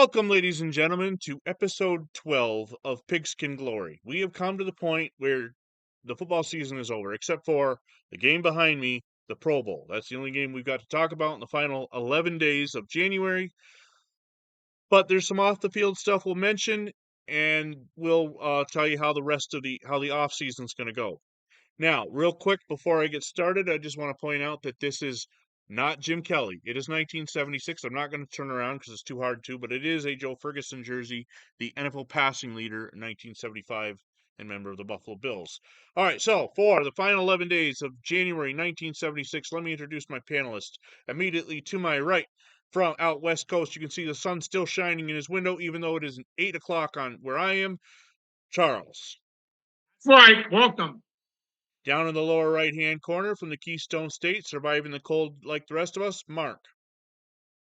Welcome, ladies and gentlemen, to episode 12 of Pigskin Glory. We have come to the point where the football season is over, except for the game behind me, the Pro Bowl. That's the only game we've got to talk about in the final 11 days of January. But there's some off-the-field stuff we'll mention, and we'll tell you how the off season's going to go. Now, real quick before I get started, I just want to point out that this is not Jim Kelly. It is 1976. I'm not going to turn around because it's too hard to, but it is a Joe Ferguson jersey, the NFL passing leader in 1975 and member of the Buffalo Bills. All right, so for the final 11 days of January 1976, let me introduce my panelists. Immediately to my right, from out west coast, you can see the sun still shining in his window, even though it is 8 o'clock on where I am. Charles. Right, welcome. Down in the lower right-hand corner from the Keystone State, surviving the cold like the rest of us, Mark.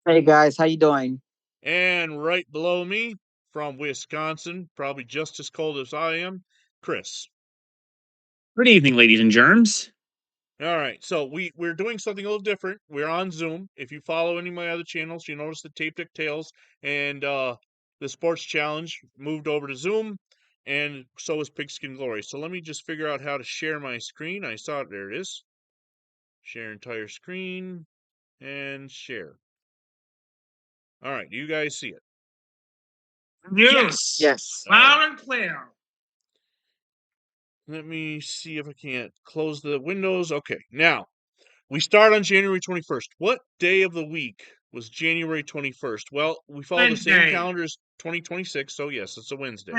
Hey guys, how you doing? And right below me, from Wisconsin, probably just as cold as I am, Chris. Good evening, ladies and germs. All right, so we're doing something a little different. We're on Zoom. If you follow any of my other channels, you notice the Tape Deck Tales and the Sports Challenge moved over to Zoom, and so is Pigskin Glory. So let me just figure out how to share my screen. I saw it. There it is. Share entire screen and share. All right, do you guys see it? Yes. Loud and clear. Let me see if I can't close the windows. Okay, now we start on January 21st. What day of the week was January 21st? Well, we follow the same calendar as 2026, so yes, it's a Wednesday.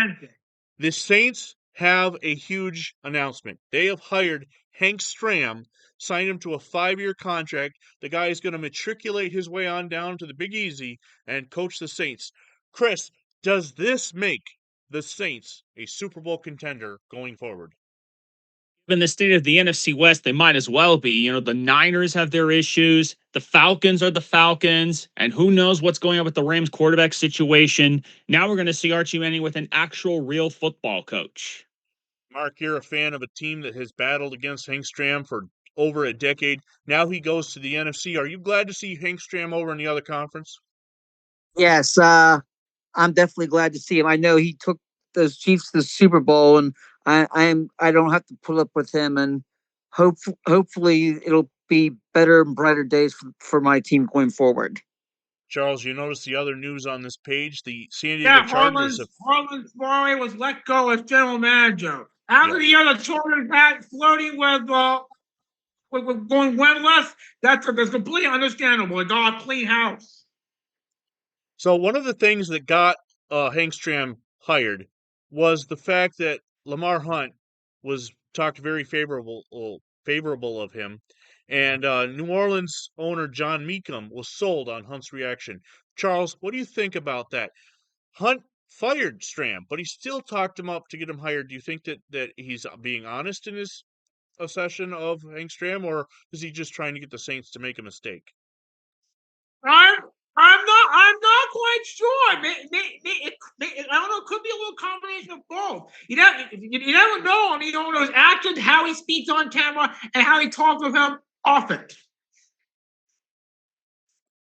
The Saints have a huge announcement. They have hired Hank Stram, signed him to a 5-year contract. The guy is going to matriculate his way on down to the Big Easy and coach the Saints. Chris, does this make the Saints a Super Bowl contender going forward? In the state of the NFC West, they might as well be. You know, the Niners have their issues. The Falcons are the Falcons. And who knows what's going on with the Rams quarterback situation. Now we're going to see Archie Manning with an actual real football coach. Mark, you're a fan of a team that has battled against Hank Stram for over a decade. Now he goes to the NFC. Are you glad to see Hank Stram over in the other conference? Yes, I'm definitely glad to see him. I know he took those Chiefs to the Super Bowl, and I don't have to pull up with him, and hopefully it'll be better and brighter days for my team going forward. Charles, you notice the other news on this page? The San Diego Chargers. Harlan Fleury was let go as general manager. After the other Chargers had flirting with going winless, that's completely understandable. It got a clean house. So one of the things that got Hank Stram hired was the fact that Lamar Hunt was talked very favorable of him, and New Orleans owner John Meekum was sold on Hunt's reaction. Charles, what do you think about that? Hunt fired Stram, but he still talked him up to get him hired. Do you think that he's being honest in his assessment of Hank Stram, or is he just trying to get the Saints to make a mistake? I'm not quite sure. I don't know. It could be a little combination of both. You never know on the owner's actions, how he speaks on camera, and how he talks with him off it.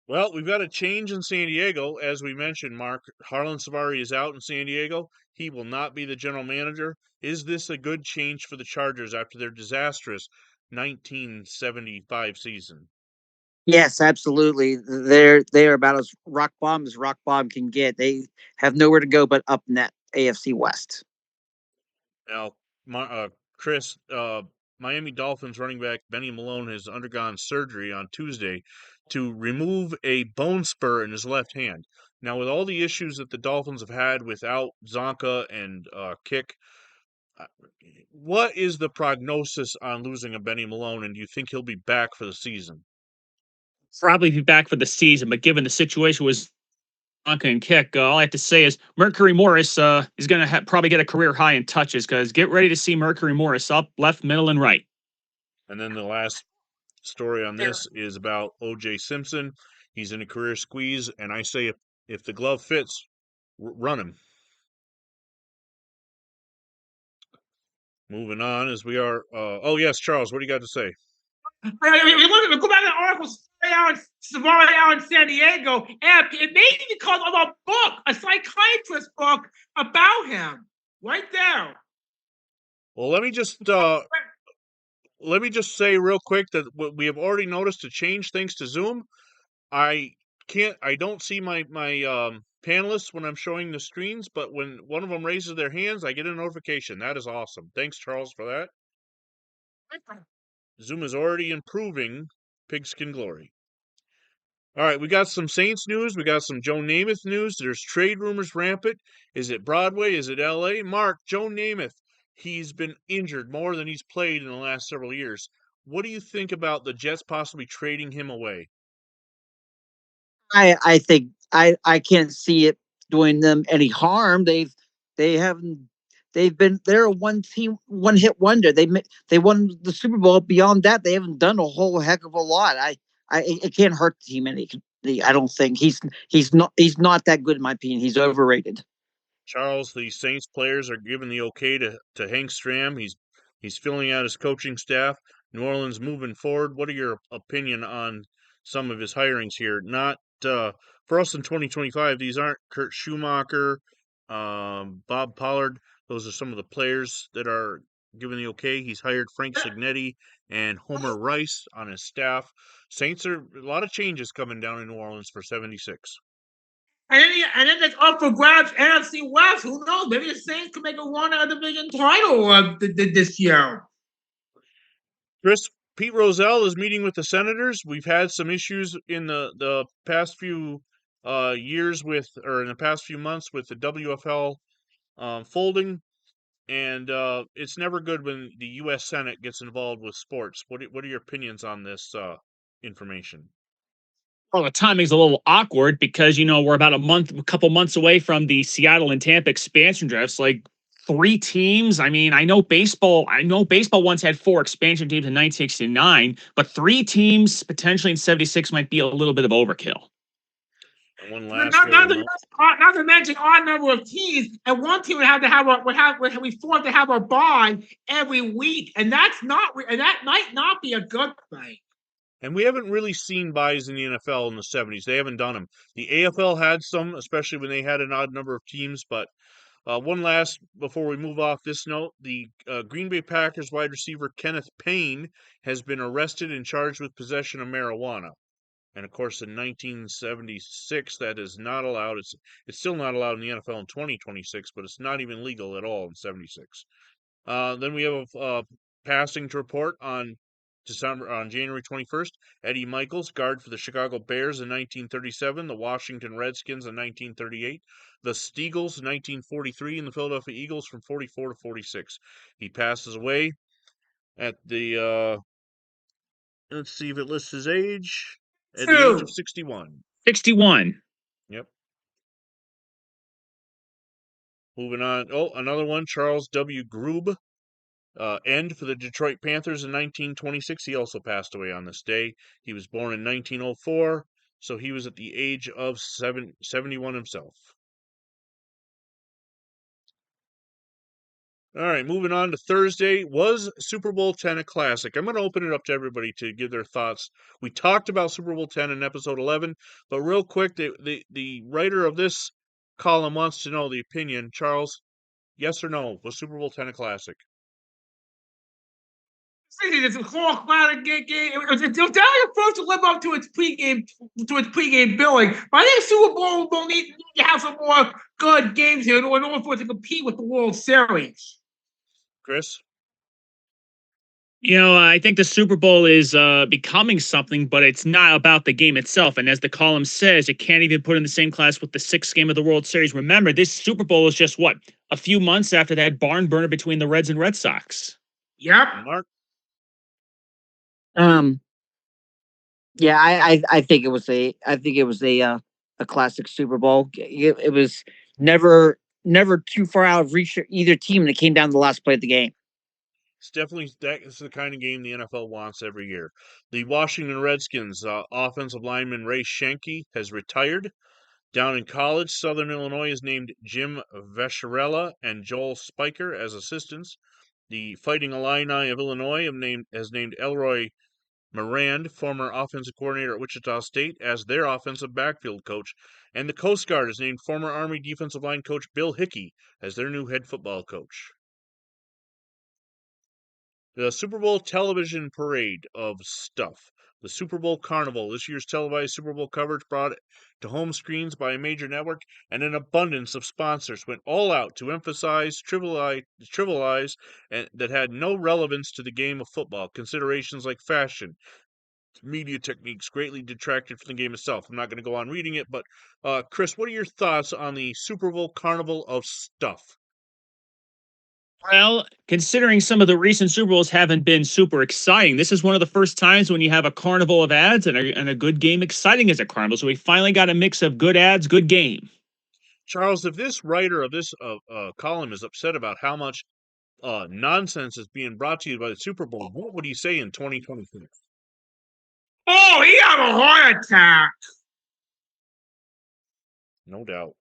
Well, we've got a change in San Diego, as we mentioned, Mark. Harlan Savari is out in San Diego. He will not be the general manager. Is this a good change for the Chargers after their disastrous 1975 season? Yes, absolutely. They're about as rock bottom can get. They have nowhere to go but up in that AFC West. Now, Chris, Miami Dolphins running back Benny Malone has undergone surgery on Tuesday to remove a bone spur in his left hand. Now, with all the issues that the Dolphins have had without Zonka and Kick, what is the prognosis on losing a Benny Malone, and do you think he'll be back for the season? Probably be back for the season, but given the situation with Zonka and Kick, all I have to say is Mercury Morris is going to probably get a career high in touches, because get ready to see Mercury Morris up, left, middle, and right. And then the last story on this is about O.J. Simpson. He's in a career squeeze, and I say if the glove fits, run him. Moving on as we are. Oh, yes, Charles, what do you got to say? Go back to the article, Savali out in San Diego, and it may be because of a book, a psychiatrist book about him, right there. Well, let me just say real quick that we have already noticed a change thanks to Zoom. I don't see my panelists when I'm showing the screens, but when one of them raises their hands, I get a notification. That is awesome. Thanks, Charles, for that. Zoom is already improving Pigskin Glory. All right, we got some Saints news. We got some Joe Namath news. There's trade rumors rampant. Is it Broadway? Is it L.A.? Mark, Joe Namath, he's been injured more than he's played in the last several years. What do you think about the Jets possibly trading him away? I think I can't see it doing them any harm. They're a one team one hit wonder. They won the Super Bowl. Beyond that, they haven't done a whole heck of a lot. It can't hurt the team any. I don't think he's not that good in my opinion. He's overrated. Charles, the Saints players are giving the okay to Hank Stram. He's filling out his coaching staff. New Orleans moving forward. What are your opinion on some of his hirings here? Not for us in 2025. These aren't Kurt Schumacher, Bob Pollard. Those are some of the players that are given the okay. He's hired Frank Signetti and Homer Rice on his staff. Saints are a lot of changes coming down in New Orleans for 76. And then it's up for grabs NFC West. Who knows? Maybe the Saints could make a run at a division title this year. Chris, Pete Rozelle is meeting with the Senators. We've had some issues in the past few years in the past few months with the WFL folding, and it's never good when the U.S. Senate gets involved with sports. What are your opinions on this information? Well, the timing's a little awkward because we're about a couple months away from the Seattle and Tampa expansion drafts. Like 3 teams. I mean, I know baseball once had 4 expansion teams in 1969, but 3 teams potentially in 76 might be a little bit of overkill. And one Not, last not, little to, note. not to mention odd number of teams, and one team would be forced to have a bye every week, and that might not be a good thing. And we haven't really seen buys in the NFL in the 70s. They haven't done them. The AFL had some, especially when they had an odd number of teams. But one last, before we move off this note, the Green Bay Packers wide receiver Kenneth Payne has been arrested and charged with possession of marijuana. And of course, in 1976, that is not allowed. It's still not allowed in the NFL in 2026, but it's not even legal at all in 76. Then we have a passing to report on January 21st. Eddie Michaels, guard for the Chicago Bears in 1937, the Washington Redskins in 1938, the Steagles in 1943, and the Philadelphia Eagles from 44 to 46. He passes away at the let's see if it lists his age. At the age of 61. 61. Yep. Moving on. Oh, another one. Charles W. Grube. End for the Detroit Panthers in 1926. He also passed away on this day. He was born in 1904, so he was at the age of 71 himself. All right, moving on to Thursday. Was Super Bowl 10 a classic? I'm going to open it up to everybody to give their thoughts. We talked about Super Bowl 10 in episode 11, but real quick, the writer of this column wants to know the opinion. Charles, yes or no? Was Super Bowl 10 a classic? It's a whole classic game. It was definitely approach to live up to its pregame billing. But I think Super Bowl will need to have some more good games here in order for it to compete with the World Series. Chris? I think the Super Bowl is becoming something, but it's not about the game itself. And as the column says, it can't even put in the same class with the 6th game of the World Series. Remember, this Super Bowl is just a few months after that barn burner between the Reds and Red Sox. Yep. Mark? Yeah, I think it was a classic Super Bowl. It was never too far out of reach of either team, and it came down to the last play of the game. It's definitely that's the kind of game the NFL wants every year. The Washington Redskins offensive lineman Ray Schenke has retired. Down in college, Southern Illinois has named Jim Vescherella and Joel Spiker as assistants. The Fighting Illini of Illinois has named Elroy Morand, former offensive coordinator at Wichita State, as their offensive backfield coach. And the Coast Guard has named former Army defensive line coach Bill Hickey as their new head football coach. The Super Bowl television parade of stuff. The Super Bowl Carnival, this year's televised Super Bowl coverage brought to home screens by a major network, and an abundance of sponsors went all out to emphasize, trivialize, and that had no relevance to the game of football. Considerations like fashion, media techniques greatly detracted from the game itself. I'm not going to go on reading it, but Chris, what are your thoughts on the Super Bowl Carnival of stuff? Well, considering some of the recent Super Bowls haven't been super exciting, this is one of the first times when you have a carnival of ads and a good game exciting as a carnival. So we finally got a mix of good ads, good game. Charles, if this writer of this column is upset about how much nonsense is being brought to you by the Super Bowl, what would he say in 2026? Oh, he had a heart attack. No doubt.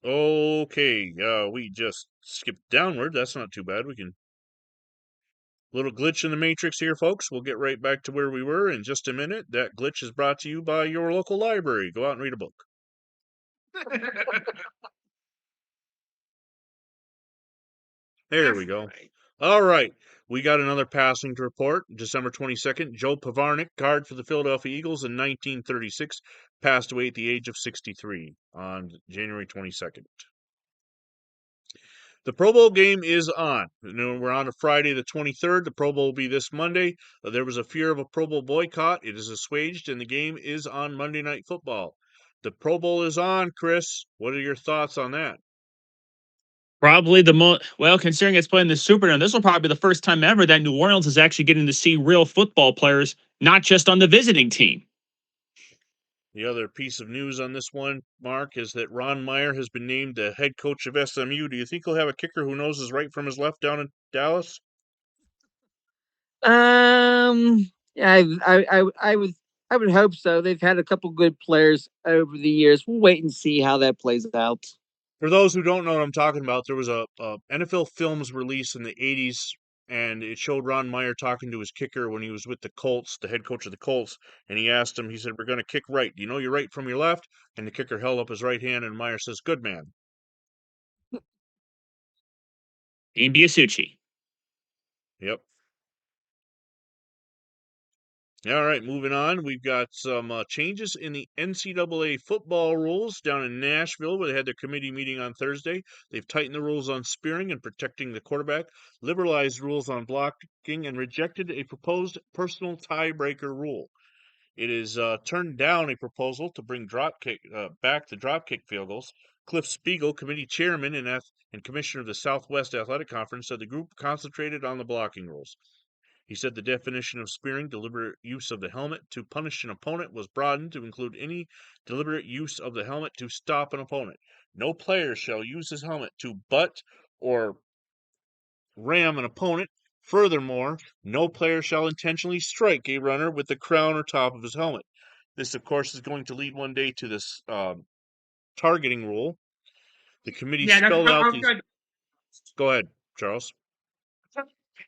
Okay, we just skipped downward. That's not too bad. We can. Little glitch in the matrix here, folks. We'll get right back to where we were in just a minute. That glitch is brought to you by your local library. Go out and read a book. There we go. All right. We got another passing to report. December 22nd, Joe Pavarnik, guard for the Philadelphia Eagles in 1936, passed away at the age of 63 on January 22nd. The Pro Bowl game is on. We're on a Friday the 23rd. The Pro Bowl will be this Monday. There was a fear of a Pro Bowl boycott. It is assuaged, and the game is on Monday Night Football. The Pro Bowl is on, Chris. What are your thoughts on that? Probably the most, well, considering it's playing the Superdome, this will probably be the first time ever that New Orleans is actually getting to see real football players, not just on the visiting team. The other piece of news on this one, Mark, is that Ron Meyer has been named the head coach of SMU. Do you think he'll have a kicker who knows his right from his left down in Dallas? Yeah, I would hope so. They've had a couple good players over the years. We'll wait and see how that plays out. For those who don't know what I'm talking about, there was a NFL Films release in the 80s, and it showed Ron Meyer talking to his kicker when he was with the Colts, the head coach of the Colts, and he asked him, he said, "We're going to kick right. Do you know your right from your left?" And the kicker held up his right hand, and Meyer says, "Good man." Dean Biasucci. Yep. All right, moving on. We've got some changes in the NCAA football rules down in Nashville, where they had their committee meeting on Thursday. They've tightened the rules on spearing and protecting the quarterback, liberalized rules on blocking, and rejected a proposed personal tiebreaker rule. It is turned down a proposal to bring back the drop kick field goals. Cliff Spiegel, committee chairman and commissioner of the Southwest Athletic Conference, said the group concentrated on the blocking rules. He said the definition of spearing, deliberate use of the helmet to punish an opponent, was broadened to include any deliberate use of the helmet to stop an opponent. No player shall use his helmet to butt or ram an opponent. Furthermore, no player shall intentionally strike a runner with the crown or top of his helmet. This, of course, is going to lead one day to this targeting rule. The committee spelled out these. Go ahead, Charles.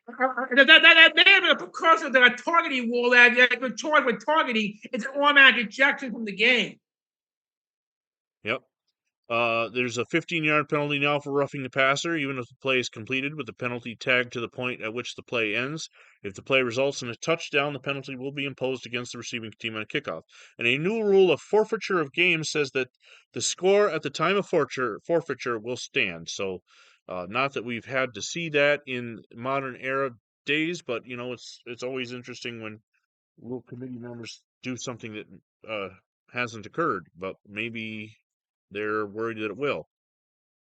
That may have been a precursor to a targeting rule that you can charge with targeting. It's an automatic ejection from the game. Yep. There's a 15-yard penalty now for roughing the passer, even if the play is completed with the penalty tagged to the point at which the play ends. If the play results in a touchdown, the penalty will be imposed against the receiving team on a kickoff. And a new rule of forfeiture of games says that the score at the time of forfeiture will stand. So, not that we've had to see that in modern era days, but it's always interesting when rule committee members do something that hasn't occurred, but maybe they're worried that it will.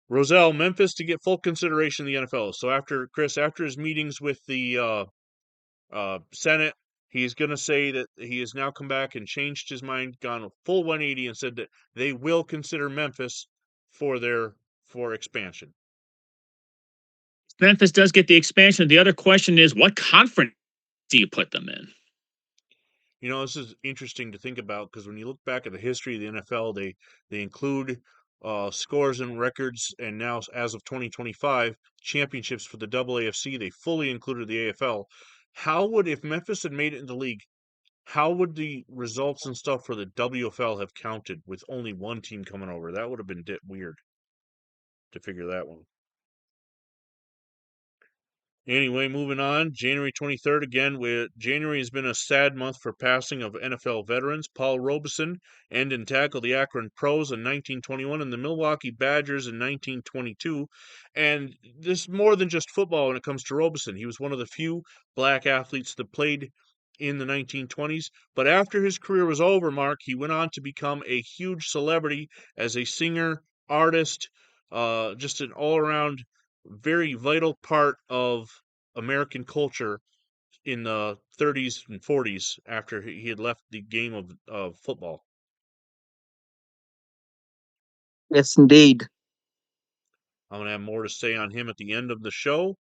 Roselle, Memphis to get full consideration in the NFL. So after his meetings with the Senate, he's going to say that he has now come back and changed his mind, gone a full 180, and said that they will consider Memphis for expansion. Memphis does get the expansion. The other question is, what conference do you put them in? This is interesting to think about because when you look back at the history of the NFL, they include scores and records, and now as of 2025, championships for the AAFC. They fully included the AFL. how would, if Memphis had made it in the league, how would the results and stuff for the WFL have counted with only one team coming over? That would have been weird to figure that one. Anyway, moving on. January 23rd, again, January has been a sad month for passing of NFL veterans. Paul Robeson, end and tackle the Akron Pros in 1921 and the Milwaukee Badgers in 1922. And this is more than just football when it comes to Robeson. He was one of the few black athletes that played in the 1920s. But after his career was over, Mark, he went on to become a huge celebrity as a singer, artist, just an all-around very vital part of American culture in the 30s and 40s after he had left the game of football. Yes, indeed. I'm going to have more to say on him at the end of the show.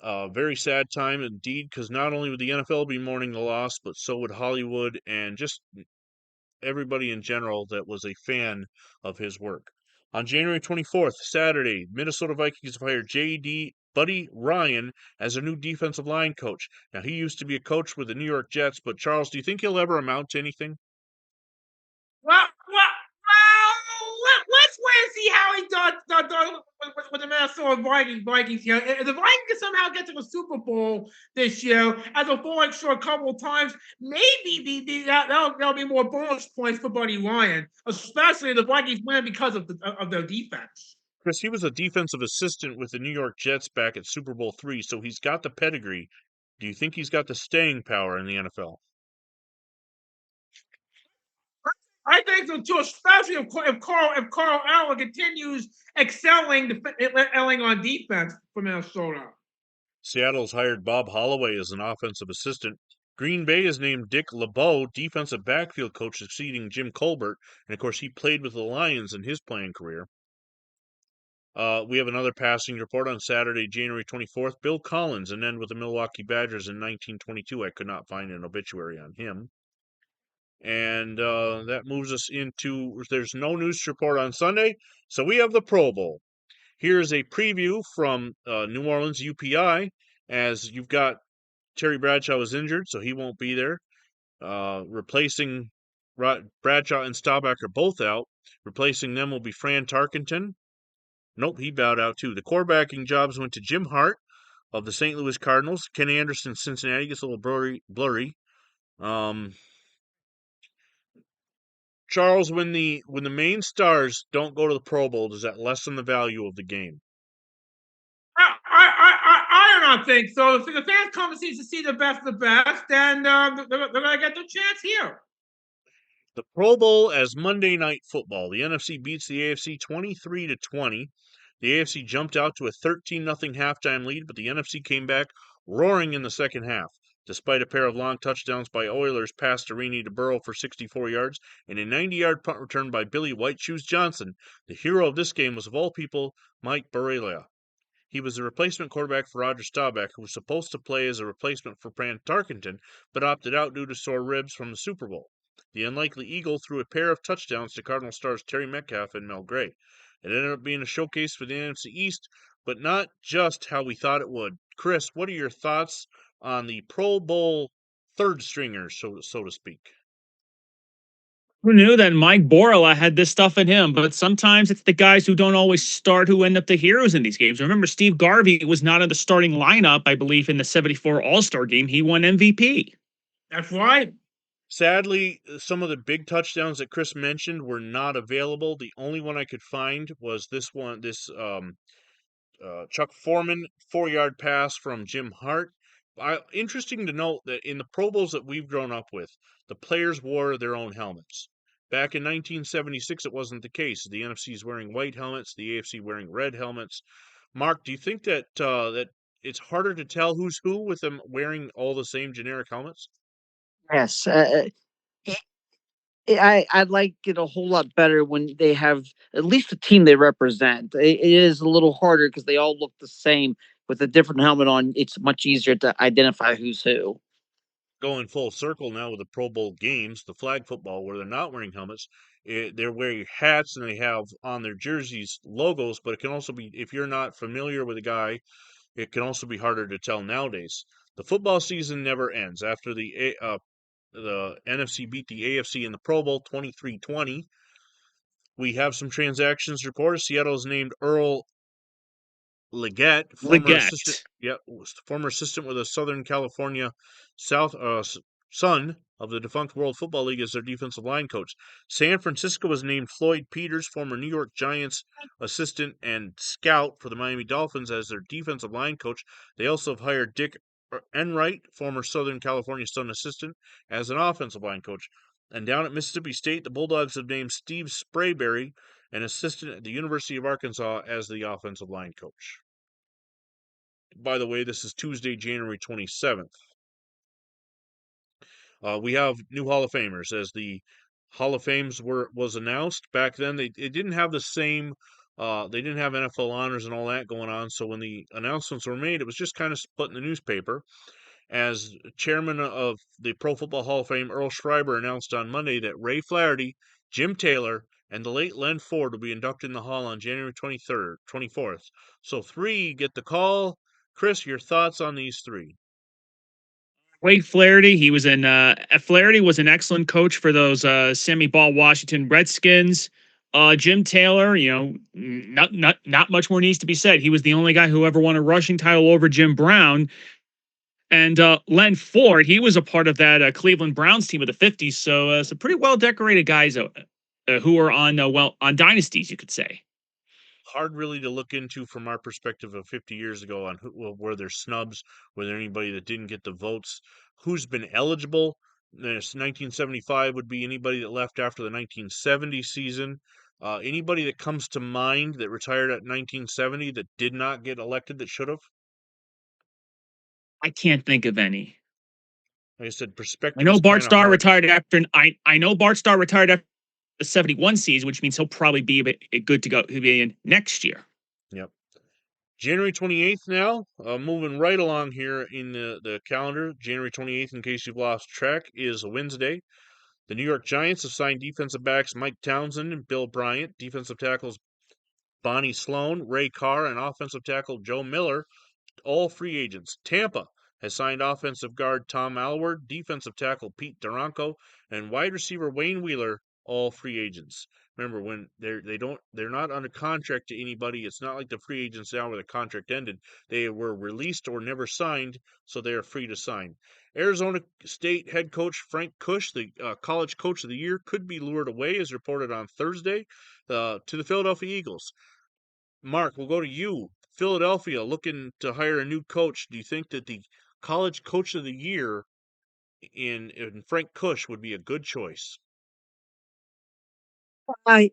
Very sad time indeed, because not only would the NFL be mourning the loss, but so would Hollywood and just everybody in general that was a fan of his work. On January 24th, Saturday, Minnesota Vikings have hired J.D. Buddy Ryan as a new defensive line coach. Now, he used to be a coach with the New York Jets, but Charles, do you think he'll ever amount to anything? Let's wait and see how he does with the Minnesota Vikings here. If the Vikings can somehow get to the Super Bowl this year, as a falling short a couple of times, maybe that'll be more bonus points for Buddy Ryan, especially if the Vikings win because of their defense. Chris, he was a defensive assistant with the New York Jets back at Super Bowl III, so he's got the pedigree. Do you think he's got the staying power in the NFL? I think so too, especially if Carl Allen continues excelling on defense for Minnesota. Seattle's hired Bob Holloway as an offensive assistant. Green Bay has named Dick LeBeau defensive backfield coach, succeeding Jim Colbert, and of course he played with the Lions in his playing career. We have another passing report on Saturday, January 24th. Bill Collins, an end with the Milwaukee Badgers in 1922. I could not find an obituary on him. And that moves us into, there's no news report on Sunday, so we have the Pro Bowl. Here's a preview from New Orleans UPI, as you've got Terry Bradshaw is injured, so he won't be there. Replacing Bradshaw and Staubach are both out. Replacing them will be Fran Tarkenton. Nope, he bowed out too. The quarterbacking jobs went to Jim Hart of the St. Louis Cardinals. Ken Anderson, Cincinnati, gets a little blurry. Charles, when the main stars don't go to the Pro Bowl, does that lessen the value of the game? I do not think so. If the fans come to see the best of the best, then they're going to get the chance here. The Pro Bowl as Monday Night Football. The NFC beats the AFC 23-20. The AFC jumped out to a 13-0 halftime lead, but the NFC came back roaring in the second half. Despite a pair of long touchdowns by Oilers past Arini to Burrow for 64 yards and a 90-yard punt return by Billy White Shoes Johnson, the hero of this game was, of all people, Mike Barella. He was the replacement quarterback for Roger Staubach, who was supposed to play as a replacement for Fran Tarkenton, but opted out due to sore ribs from the Super Bowl. The unlikely Eagle threw a pair of touchdowns to Cardinal stars Terry Metcalf and Mel Gray. It ended up being a showcase for the NFC East, but not just how we thought it would. Chris, what are your thoughts on the Pro Bowl third stringers, so to speak? Who knew that Mike Borla had this stuff in him? But sometimes it's the guys who don't always start who end up the heroes in these games. Remember, Steve Garvey was not in the starting lineup, I believe, in the 74 All-Star game. He won MVP. That's right. Sadly, some of the big touchdowns that Chris mentioned were not available. The only one I could find was this Chuck Foreman 4-yard pass from Jim Hart. Interesting to note that in the Pro Bowls that we've grown up with, the players wore their own helmets. Back in 1976, it wasn't the case. The NFC is wearing white helmets, the AFC wearing red helmets. Mark, do you think that that it's harder to tell who's who with them wearing all the same generic helmets? Yes. I like it a whole lot better when they have at least the team they represent. It is a little harder because they all look the same with a different helmet on. It's much easier to identify who's who. Going full circle now with the Pro Bowl games, the flag football, where they're not wearing helmets, they're wearing hats and they have on their jerseys logos, but it can also be, if you're not familiar with a guy, it can also be harder to tell nowadays. The football season never ends. After the NFC beat the AFC in the Pro Bowl 23-20, we have some transactions reported. Seattle has named Earl Leggett, Leggett. former assistant with the Southern California son of the defunct World Football League, as their defensive line coach. San Francisco has named Floyd Peters, former New York Giants assistant and scout for the Miami Dolphins, as their defensive line coach. They also have hired Dick Enright, former Southern California Sun assistant, as an offensive line coach. And down at Mississippi State, the Bulldogs have named Steve Sprayberry, an assistant at the University of Arkansas, as the offensive line coach. By the way, this is Tuesday, January 27th. We have new Hall of Famers, as the Hall of Fames was announced. Back then, they didn't have the same. They didn't have NFL honors and all that going on. So when the announcements were made, it was just kind of put in the newspaper. As chairman of the Pro Football Hall of Fame, Earl Schreiber announced on Monday that Ray Flaherty, Jim Taylor, and the late Len Ford will be inducted in the Hall on January 24th. So 3 get the call. Chris, your thoughts on these 3? Ray Flaherty, Flaherty was an excellent coach for those Sammy Ball Washington Redskins. Jim Taylor, not much more needs to be said. He was the only guy who ever won a rushing title over Jim Brown. And Len Ford, he was a part of that Cleveland Browns team of the 50s. So some pretty well decorated guys who are on dynasties, you could say. Hard really to look into from our perspective of 50 years ago on were there snubs, were there anybody that didn't get the votes, who's been eligible. This 1975 would be anybody that left after the 1970 season. Anybody that comes to mind that retired at 1970 that did not get elected that should have? I can't think of any. Like I said, I perspective know is Bart kind of Starr hard. retired after. I know Bart Starr retired after the 71 season, which means he'll probably be good to go. He'll be in next year. Yep. January 28th now, moving right along here in the calendar. January 28th, in case you've lost track, is a Wednesday. The New York Giants have signed defensive backs Mike Townsend and Bill Bryant, defensive tackles Bonnie Sloan, Ray Carr, and offensive tackle Joe Miller, all free agents. Tampa has signed offensive guard Tom Alward, defensive tackle Pete Duranko, and wide receiver Wayne Wheeler, all free agents. Remember, when they're not under contract to anybody. It's not like the free agents now where the contract ended. They were released or never signed, so they are free to sign. Arizona State head coach Frank Kush, the college coach of the year, could be lured away, as reported on Thursday, to the Philadelphia Eagles. Mark, we'll go to you. Philadelphia looking to hire a new coach. Do you think that the college coach of the year in Frank Kush would be a good choice? I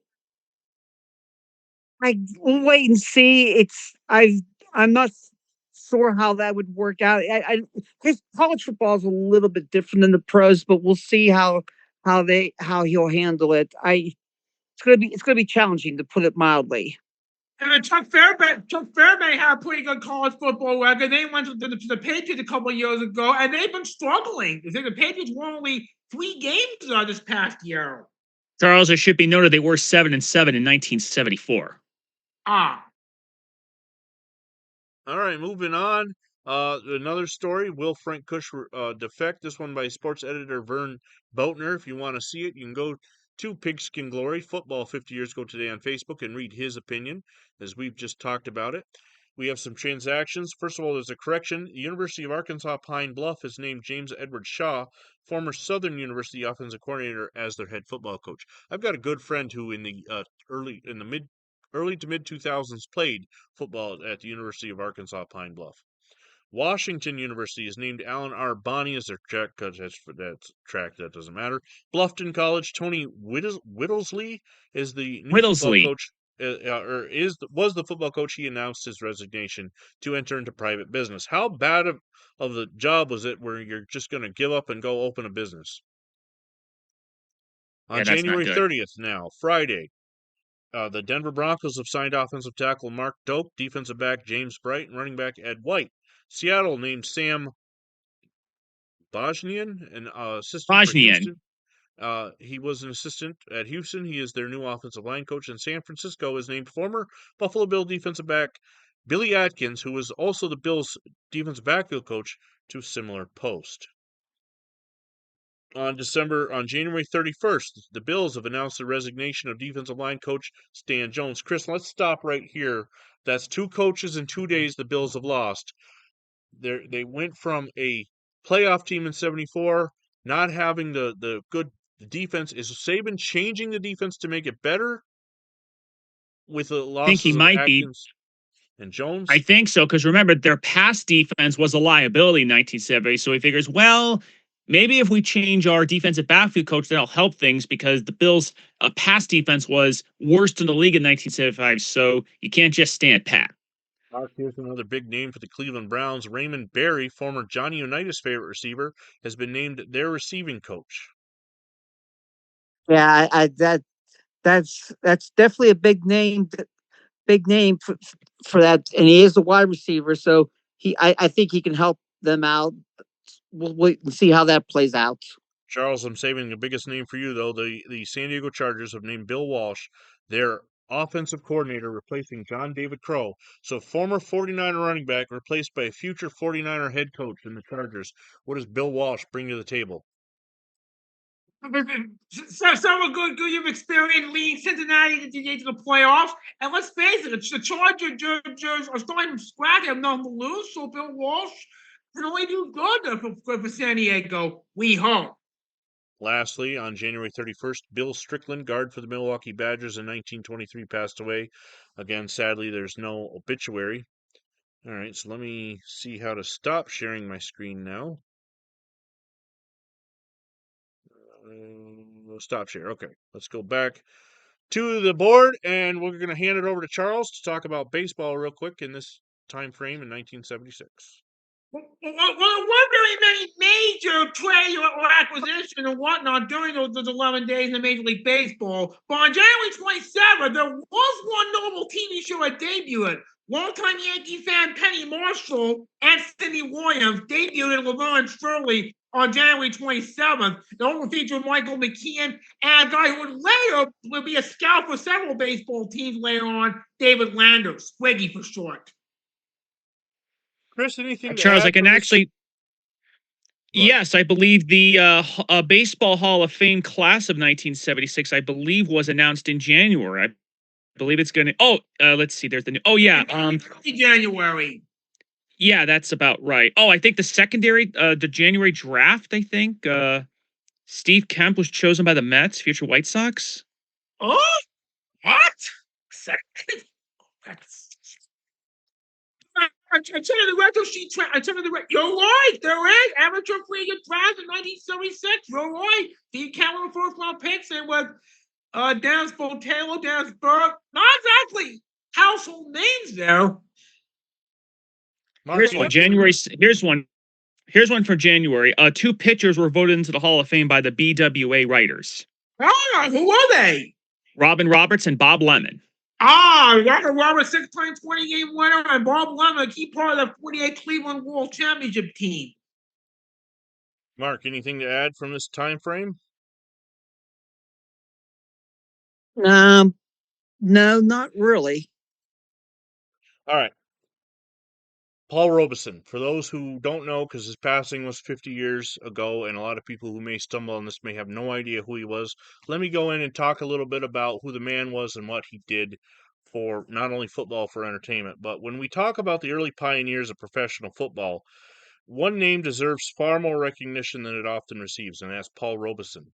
we'll wait and see. I'm not sure how that would work out. His college football is a little bit different than the pros, but we'll see how he'll handle it. It's gonna be challenging, to put it mildly. And Chuck Fairbank had a pretty good college football record. They went to the Patriots a couple of years ago, and they've been struggling. The Patriots won only 3 games this past year. Charles, it should be noted they were 7-7 in 1974. Ah. All right, moving on. Another story, will Frank Kush defect? This one by sports editor Vern Boatner. If you want to see it, you can go to Pigskin Glory Football 50 Years Ago Today on Facebook and read his opinion, as we've just talked about it. We have some transactions. First of all, there's a correction. The University of Arkansas Pine Bluff has named James Edward Shaw, former Southern University offensive coordinator, as their head football coach. I've got a good friend who in the early to mid 2000s played football at the University of Arkansas Pine Bluff. Washington University has named Alan R. Bonney as their track coach. That doesn't matter. Bluffton College, Tony Whittlesley is the new football coach. Was the football coach. He announced his resignation to enter into private business. How bad of the job was it where you're just going to give up and go open a business? On January 30th now, Friday, the Denver Broncos have signed offensive tackle Mark Doak, defensive back James Bright, and running back Ed White. Seattle named Sam Bojnian an assistant for Houston. He was an assistant at Houston. He is their new offensive line coach. And San Francisco has named former Buffalo Bill defensive back Billy Atkins, who was also the Bills' defensive backfield coach, to similar post. On January 31st, the Bills have announced the resignation of defensive line coach Stan Jones. Chris, let's stop right here. That's 2 coaches in 2 days the Bills have lost. They went from a playoff team in 74, not having the good defense. Is Saban changing the defense to make it better with the I think he losses of might be. Atkins and Jones? I think so, because remember, their pass defense was a liability in 1970. So he figures, well, maybe if we change our defensive backfield coach, that'll help things because the Bills' pass defense was worst in the league in 1975. So you can't just stand pat. Mark, here's another big name for the Cleveland Browns. Raymond Berry, former Johnny Unitas' favorite receiver, has been named their receiving coach. Yeah, that's definitely a big name for that, and he is a wide receiver, so I think he can help them out. We'll wait and see how that plays out. Charles, I'm saving the biggest name for you, though. The San Diego Chargers have named Bill Walsh their offensive coordinator, replacing John David Crow. So, former 49er running back replaced by a future 49er head coach in the Chargers. What does Bill Walsh bring to the table? Some good you've experienced leading Cincinnati to the playoffs. And let's face it, the Chargers are starting from scratch. They have nothing to lose. So Bill Walsh can only do good for San Diego. We hope. Lastly, on January 31st, Bill Strickland, guard for the Milwaukee Badgers in 1923, passed away. Again, sadly, there's no obituary. All right, so let me see how to stop sharing my screen now. Stop share. Okay, let's go back to the board, and we're going to hand it over to Charles to talk about baseball real quick in this time frame in 1976. Well, there weren't very many major trade or acquisition and whatnot during those 11 days in Major League Baseball. But on January 27th, there was one notable TV show that debuted. Longtime Yankee fan Penny Marshall and Cindy Williams debuted in Laverne and Shirley on January 27th. The one featured Michael McKeon and a guy who would be a scout for several baseball teams later on, David Lander, Squiggy for short. Chris, anything to Charles, I add can from this? actually. Yes, I believe the Baseball Hall of Fame class of 1976, I believe, was announced in January. I believe it's going to. Oh, let's see. There's the new. Oh yeah. January. Yeah, that's about right. Oh, I think the January draft. I think Steve Kemp was chosen by the Mets, future White Sox. Oh, what? Second. I checked the retro sheet. You're right. There is amateur free agent draft in 1976. You're right. Steve Kemp first round picks and with Dennis Botelo, Dennis Burke. Not exactly household names there. Mark, Here's one. January. Here's one for January. 2 pitchers were voted into the Hall of Fame by the BWA writers. Oh, who are they? Robin Roberts and Bob Lemon. Robert Roberts, 6-time 20-game winner, and Bob Lemon, a key part of the 48 Cleveland World Championship team. Mark, anything to add from this time frame? No, not really. All right. Paul Robeson, for those who don't know, because his passing was 50 years ago, and a lot of people who may stumble on this may have no idea who he was, let me go in and talk a little bit about who the man was and what he did for not only football for entertainment. But when we talk about the early pioneers of professional football, one name deserves far more recognition than it often receives, and that's Paul Robeson.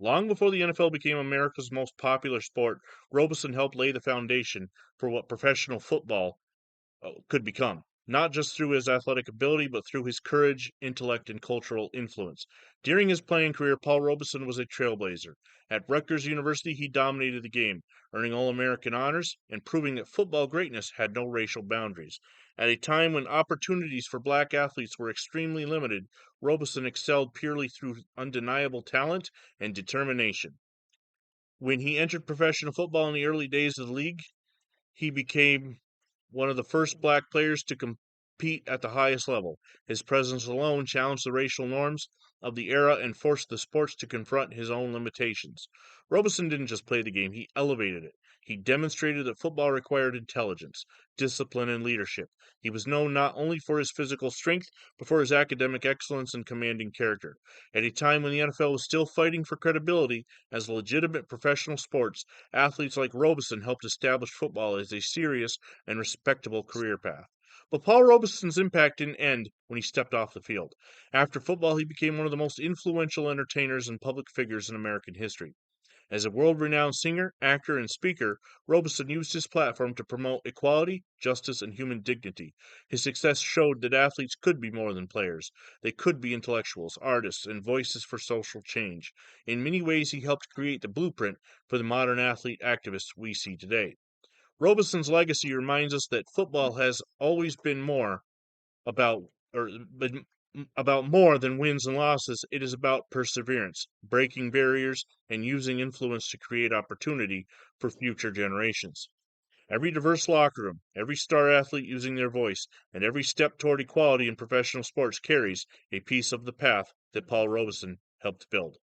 Long before the NFL became America's most popular sport, Robeson helped lay the foundation for what professional football could become, not just through his athletic ability, but through his courage, intellect, and cultural influence. During his playing career, Paul Robeson was a trailblazer. At Rutgers University, he dominated the game, earning All-American honors and proving that football greatness had no racial boundaries. At a time when opportunities for black athletes were extremely limited, Robeson excelled purely through undeniable talent and determination. When he entered professional football in the early days of the league, he became one of the first black players to compete compete at the highest level. His presence alone challenged the racial norms of the era and forced the sports to confront his own limitations. Robeson didn't just play the game, he elevated it. He demonstrated that football required intelligence, discipline, and leadership. He was known not only for his physical strength, but for his academic excellence and commanding character. At a time when the NFL was still fighting for credibility as a legitimate professional sports, athletes like Robeson helped establish football as a serious and respectable career path. But Paul Robeson's impact didn't end when he stepped off the field. After football, he became one of the most influential entertainers and public figures in American history. As a world-renowned singer, actor, and speaker, Robeson used his platform to promote equality, justice, and human dignity. His success showed that athletes could be more than players. They could be intellectuals, artists, and voices for social change. In many ways, he helped create the blueprint for the modern athlete activists we see today. Robeson's legacy reminds us that football has always been more about or been about more than wins and losses. It is about perseverance, breaking barriers, and using influence to create opportunity for future generations. Every diverse locker room, every star athlete using their voice, and every step toward equality in professional sports carries a piece of the path that Paul Robeson helped build.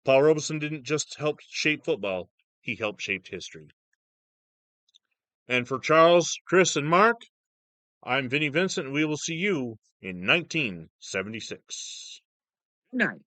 Paul Robeson didn't just help shape football, he helped shape history. And for Charles, Chris, and Mark, I'm Vinny Vincent, and we will see you in 1976. Night.